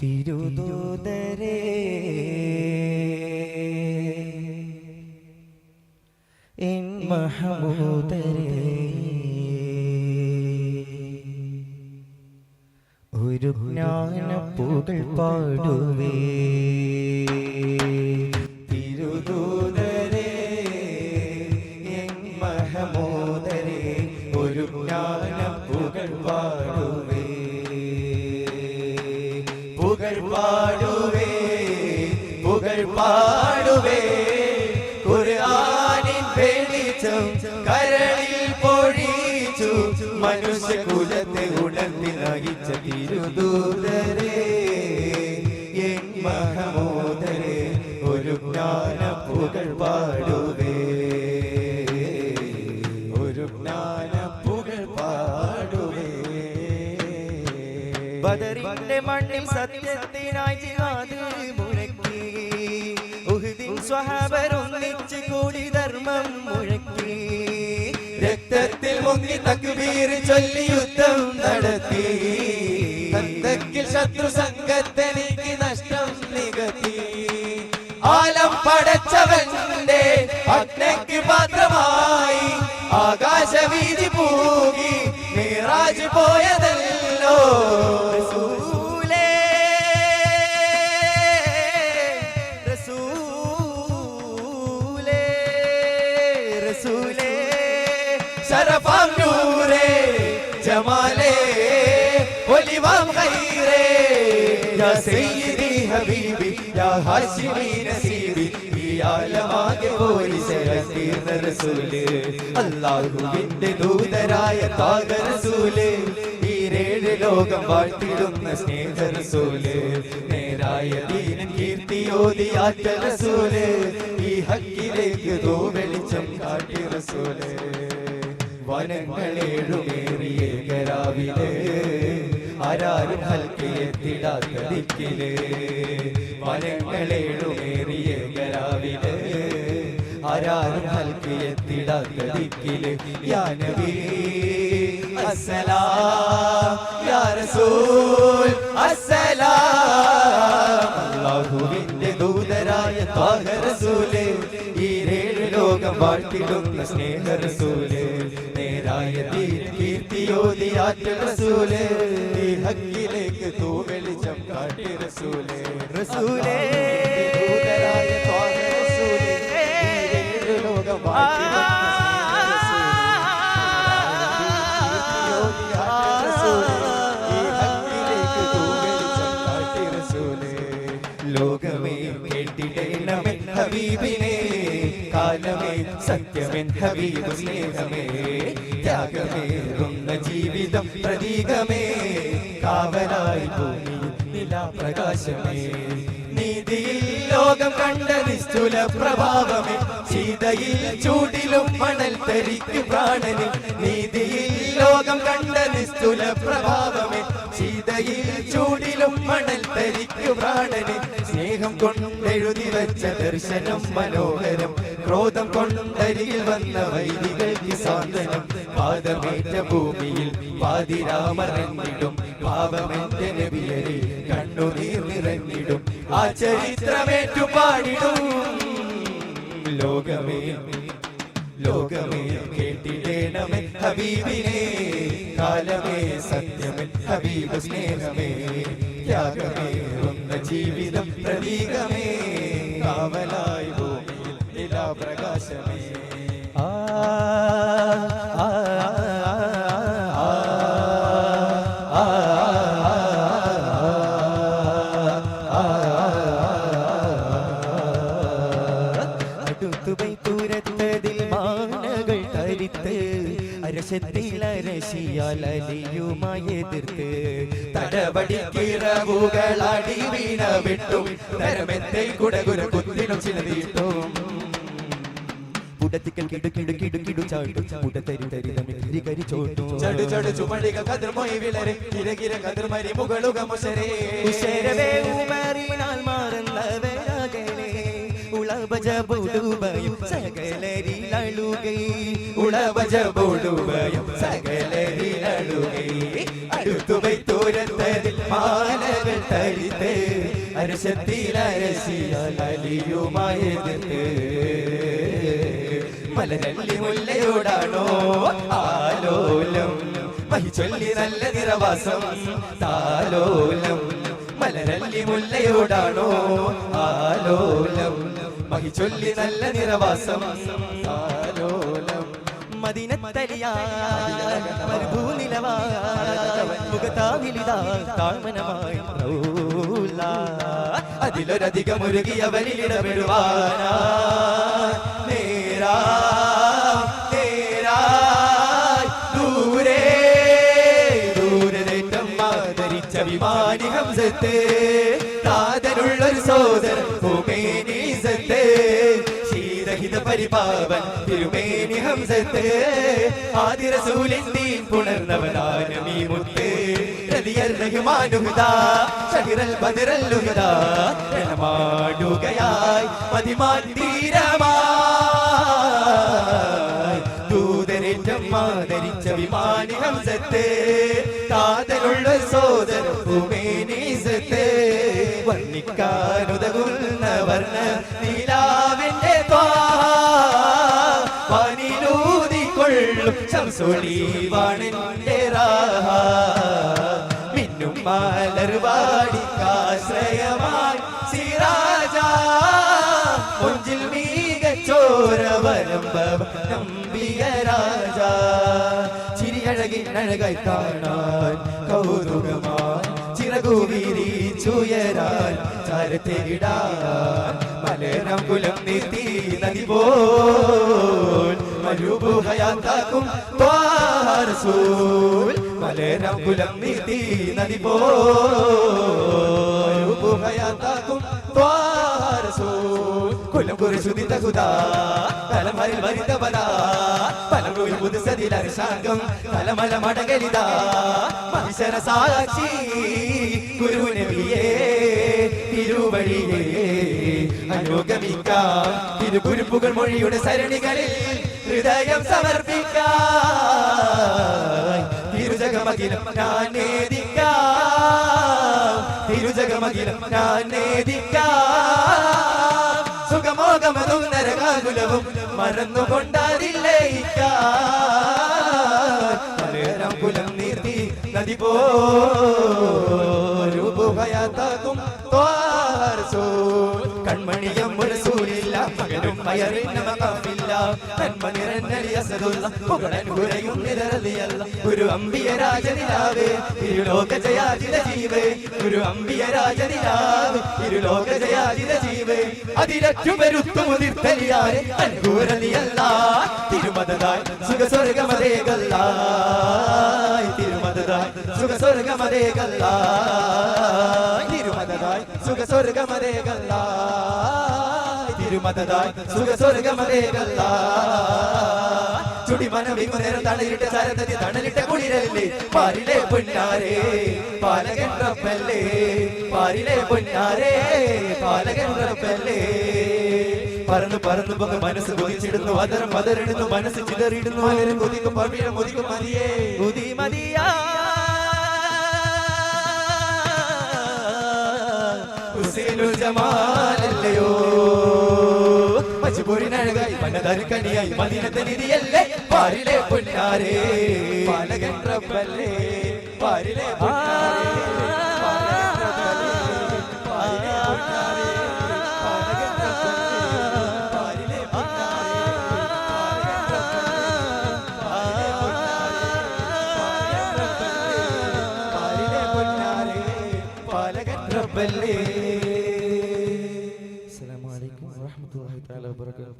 തിരുദൂതരേ N മഹമൂദരേ ഒരു ജ്ഞാനപ്പുകൾ പാടുവേ തിരുദൂതരേ N മഹമൂദരേ ഒരു ജ്ഞാനപ്പുകൾ പാടുവേ പുകൾ പാടുവേ പുകൾ പാടുവേ ഖുർആനിൻ വെളിച്ചം കരളിൽ പൊഴിച്ചു മനുഷ്യകുലത്തെ ഉണർത്തി നയിച്ച തിരുദൂതരേ എൻ മഹമൂദരേ ഒരു ജ്ഞാനപ്പുകൾ പാടുവേ ഒരു ജ്ഞാനപ്പുകൾ പാടുവേ ബദറിന്റെ മണ്ണിൽ സത്യത്തിനായി ജിഹാദ് മുഴക്കി ഉഹദിൻ സ്വഹാബർ ഒന്നിച്ച് കൂടി ധർമ്മം മുഴക്കി രക്തത്തിൽ മുങ്ങി തക്ബീർ ചൊല്ലി യുദ്ധം നടത്തി കന്തക്കിൽ ശത്രു സംഘത്തെനിക്ക് നഷ്ടം നികത്തി ആലം പടച്ചവന്റെ അഗ്നിക്ക് പാത്രമായി ആകാശവീതി പൂകി മിറാജ് പോയതല്ലോ റസൂലേ റസൂലേ റസൂലേ ശരഫാം നൂരേ ജമാലേ ഒലിവാം ഖൈറേ യാ സയ്യിദി ഹബീബി യാ ഹാശിമി നസീബി ഈ ആലമാകെ പോരിശയത്തീർന്ന റസൂല് അല്ലാഹുവിന്റെ ദൂതരായ താഗ റസൂല് ഈരേഴ് ലോകം വാഴ്ത്തിടുന്ന സ്നേഹ റസൂല് നേരായ ദീനിൻ കീർത്തിയോതിയാറ്റ റസൂല് ഈ ഹക്കിലേക്ക് ദോ വെളിച്ചം കാട്ടി റസൂല് വനങ്ങളേഴുമേറിയ കരാവില് ആരാരും ഹൽക്കിയെത്തിടാത്ത ദിക്കില് വനങ്ങളേഴുമേറിയ കരാവില് ആരാരും ഹൽക്കിയെത്തിടാത്ത ദിക്കില് യാ നബി അസ്സലാം യാ റസൂൽ അസ്സലാം അല്ലാഹുവിന്റെ ദൂതരായ ത്വാഹ റസൂലേ ഈരേഴ് ലോകം വാഴ്ത്തിടുന്ന സ്നേഹ റസൂലേ നേരായ ദീൻ കീർത്തിയോതിയാറ്റ റസൂലേ ഈ ഹക്കിലേക്ക് തൂ വെളിച്ചം കാട്ടി റസൂലേ റസൂലേ ദൂതരായ ത്വാഹ റസൂലേ ഈരേഴ് ലോകം വാഴ്ത്തിടുന്ന ലോകമേ കേട്ടിടേണമേ ഹബീബിനെ കാലമേ സത്യമെൻ ഹബീബ് സ്നേഹമേ ത്യാഗമേറുന്ന ജീവിതം പ്രതീകമേ കാവലായി ഭൂമി നിലാപ്രകാശമേ നീതിയിൽ ലോകം കണ്ട നിസ്തുല പ്രഭാവമേ സീതയിൽ ചൂടിലും മണൽ തരിക്ക് പ്രാണനും നീതിയിൽ ലോകം കണ്ട നിസ്തുല പ്രഭാവമേ സീതയിൽ ചൂടിലും മണൽ തരിക്ക് പ്രാണന് സ്നേഹം കൊണ്ടെഴുതി വെച്ച ദർശനം മനോഹരം ക്രോധം കൊണ്ടരികിൽ വന്ന വൈദികൾക്ക് സാന്ത്വനം പാദമേറ്റ ഭൂമിയിൽ പാതിരാമറന്നിടും പാപമെന്റെ നബിയരെ കണ്ണുനീർ നിറഞ്ഞിടും ആ ചരിത്രമേറ്റു പാടിടും ലോകമേ ലോകമേ കേട്ടിടേണമേ ഹബീബിനെ കാലമേ സത്യമേ ഹബീബ് സ്നേഹമേ ത്യാഗമേറുന്ന ജീവിതം പ്രതീകമേ കാവലായി ഭൂമിയിൽ നിലാപ്രകാശമേ ആ അരശത്തിലരശിയാലിയുമായി എതിർത്ത് തടവടിക്കിറവുകളടി വീണ വിട്ടും തരമെത്തെ കുടകുര കുത്തിനും ചിലതിട്ടും പുടത്തിക്കൽ കിടു ചാടും പുടത്തരി തരി കരി ചോട്ടും ചടു ചടു ചുമടികൾ കതിർമൊഴി വിളരെ കിരകിര കതിർമരി മുകളുക മുശരേ ഉശരവേ ഉമറിനാൽ മാറുന്നവരാകലേ ഉളബജ ബുടുബയും സകലരിലളുകൈ ഉളവജബോടുഭയം സകലരിലടുകേ അടുത്തുവൈ തോരത്തതിൽ മാലകൾ തരിത്ത് അരശത്തിൽ അരശിയാൽ അലിയുമായെതിർത്ത് മലരല്ലി മുല്ലയോടാണോ ആലോലം മഹിചൊല്ലി നല്ല നിറവാസം താലോലം മലരല്ലി മുല്ലയോടാണോ ആലോലം മഹിചൊല്ലി നല്ല നിറവാസം താലോലം മദീനത്തലിയാ മരുഭൂനിലവാ മുഖത്താവിലിതാ താഴ്മനമായി റൗല അതിലൊരധികം മുരുകിയവരിലിടപെടുവാനാ നേരാ നേരാ ദൂരെ ദൂരതേറ്റം ആദരിച്ച വിമാനി ഹംസത്തെ താതനുള്ളൊരു സോദരൻ ഹുമൈനീസത്തെ ശീതഹിത പരിപാവൻ തിരുമേനി ഹംസത്തെ ആദി റസൂലിൻ ദീൻ പുണർന്നവനാനമീ മുത്ത് റളിയൽ റഹ്മാനുഹുദാ ശഹിറൽ ബദറൽ ലുഹദാ രണമാടുകയായി മദിമാൻ തീരമായി ദൂതരേറ്റം ആദരിച്ച വിമാനി ഹംസത്തെ താതനുള്ള സോദര ഹുമൈനീസത്തെ വർണ്ണിക്കാനുതകുന്ന വർണ്ണ നീലാവിന്റെ വാനിലൂതിക്കൊള്ളും ശംസുലീവാണിന്റെ രാഹ മിന്നും മലർവാടിക്കാശ്രയമായി സിറാജ മുഞ്ചിൽ മികച്ചോരവരംഭവ നമ്പിയ രാജ ചിരിയഴകിനഴകായി കാണാൻ കൗതുകമായി ചിറകു വിരിച്ചുയരാൻ ചാരത്തേടാൻ മലരം കുലം നീത്തി നദി പോൽ മരുഭൂഹയാത്താക്കും റസൂൽ മലരം കുലം നീത്തി നദി പോൽ മരുഭൂഹയാത്താക്കും റസൂൽ കുലം കുറിച്ചുതി തകുതാ തലമരിൽ വരിതവനാ പലമുറി പുതുസതിലർശാംഗം തലമല മടകലിതാ മനുഷ്യര സാക്ഷി ഗുരുനബിയേ തിരുവഴിയേ അനുഗമിക്കാം തിരുകുരുപ്പുകൾ മൊഴിയുടെ സരണികളിൽ ഹൃദയം സമർപ്പിക്കാം തിരുജഗമകിലം ഞാൻ നേദിക്കാം തിരുജഗമകിലം ഞാൻ നേദിക്കാം സുഖമോകമതും നരകാകുലവും മറന്നുകൊണ്ടാതില്ലേക്കാം കുലം നീർത്തി നദി പോരുഭയാത്താക്കും കൺമണിയം റസൂലില്ല മകനും മയറിന് മഖാമില്ല നന്മ നിറഞ്ഞലിയ സദുല്ല പുകഴൻ കുരയും നിരളിയല്ല ഒരു അമ്പിയ രാജനിലാവേ ഇരുലോക ജയാജിത ജീവേ ഒരു അമ്പിയ രാജനിലാവേ ഇരുലോക ജയാജിത ജീവേ അതിരറ്റു വരുത്തു മുതിർത്തലിയാരെ അൻകൂരലിയല്ല തിരുമതതായി സുഖസ്വർഗമതേകല്ല തിരുമതതായി സുഖസ്വർഗമതേകല്ല തിരുമതതായി സുഖസ്വർഗമതേകല്ല തിരുമതതായി സുഖസ്വർഗമതേകല്ല ചുടി മനവികുന്നേരം തണലിട്ട ചരതതി തണലിട്ട കുളിരല്ലേ പാരിലെ പൊന്നാരേ പാലകൻ റബ്ബല്ലേ പാരിലെ പൊന്നാരേ പാലകൻ റബ്ബല്ലേ പറന്നു പറന്നു പോക മനസ്സ് കൊതിച്ചിടുന്നു അതരം പതറിടുന്നു മനസ്സ് ചിതറിടുന്നു അലരും കൊതിക്കും പവിഴം ഒതിക്കും മതിയേ ഉതി മതിയാ ഹുസൈനുൽ ജമാലല്ലയോ മജ്ബൂരിനഴകായി മനതരക്കണിയായി മദീനത്തെ നിധിയല്ലേ പാരിലെ പൊന്നാരേ പാലകൻ റബ്ബല്ലേ പാരിലെ പൊന്നാരേ السلام عليكم ورحمة الله تعالى وبركاته.